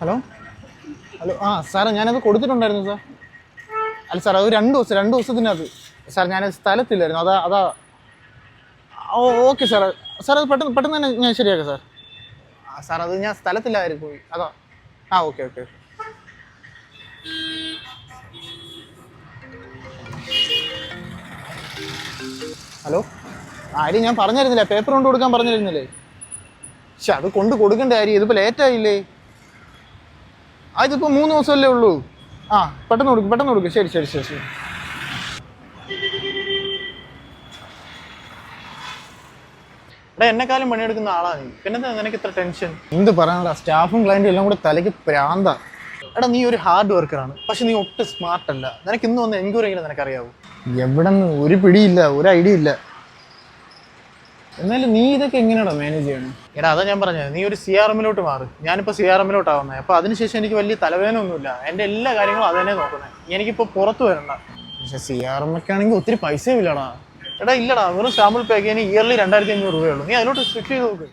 Hello hello സാറേ ഞാനത് കൊടുത്തിട്ടുണ്ടായിരുന്നു സാർ. അല്ല സാർ അത് രണ്ട് ദിവസത്തിനകത്ത് സാർ ഞാൻ സ്ഥലത്തില്ലായിരുന്നു അതാ. Okay sir. സാർ അത് പെട്ടെന്ന് തന്നെ ഞാൻ ശരിയാക്കാം സാർ. സാർ അത് ഞാൻ സ്ഥലത്തില്ലായിരുന്നു പോയി അതാ. Okay okay. ഹലോ ആര്യം ഞാൻ പറഞ്ഞിരുന്നില്ല, പേപ്പർ കൊണ്ട് കൊടുക്കാൻ പറഞ്ഞിരുന്നില്ലേ? പക്ഷെ അത് കൊടുക്കേണ്ട കാര്യം ഇതിപ്പോൾ ലേറ്റായില്ലേ? ഇതിപ്പോൾ 3 ദിവസമല്ലേ ഉള്ളൂ. പെട്ടെന്ന് കൊടുക്കും. ശരി ശരി ശരി ശരി. എന്നെക്കാളും പണിയെടുക്കുന്ന ആളാണ് നീ, പിന്നെ നിനക്ക് ഇത്ര ടെൻഷൻ? എന്ത് പറയാനുള്ള സ്റ്റാഫും ക്ലയൻറ്റും എല്ലാം കൂടെ തലയ്ക്ക് പ്രാന്താ. നീ ഒരു ഹാർഡ് വർക്കറാണ്, പക്ഷെ നീ ഒട്ടും സ്മാർട്ട് അല്ല. നിനക്ക് ഇന്ന് വന്ന് എൻക്വയറി എങ്കിലും നിനക്കറിയാവൂ? എവിടെ നിന്ന് ഒരു പിടിയില്ല, ഒരു ഐഡിയ ഇല്ല. എന്നാലും നീ ഇതൊക്കെ എങ്ങനെയാണോ മാനേജ് ചെയ്യണം? അതാ ഞാൻ പറഞ്ഞത്, നീ ഒരു CRM-ലോട്ട് മാറ്. ഞാനിപ്പോൾ CRM-ലോട്ടാവുന്നത്. അപ്പോൾ അതിനുശേഷം എനിക്ക് വലിയ തലവേദന ഒന്നുമില്ല. എൻ്റെ എല്ലാ കാര്യങ്ങളും അത് തന്നെ നോക്കുന്നത്. എനിക്കിപ്പോൾ പുറത്ത് വരണ്ട. പക്ഷെ CRM ഒക്കെ ആണെങ്കിൽ ഒത്തിരി പൈസയും ഇല്ലടാ. ഇല്ലടാ, വെറും സാമ്പിൾ പാക്കേജിന് ഇയർലി 2500 രൂപയുള്ളൂ. നീ അതിലോട്ട് സ്വിച്ച് ചെയ്ത് നോക്ക്.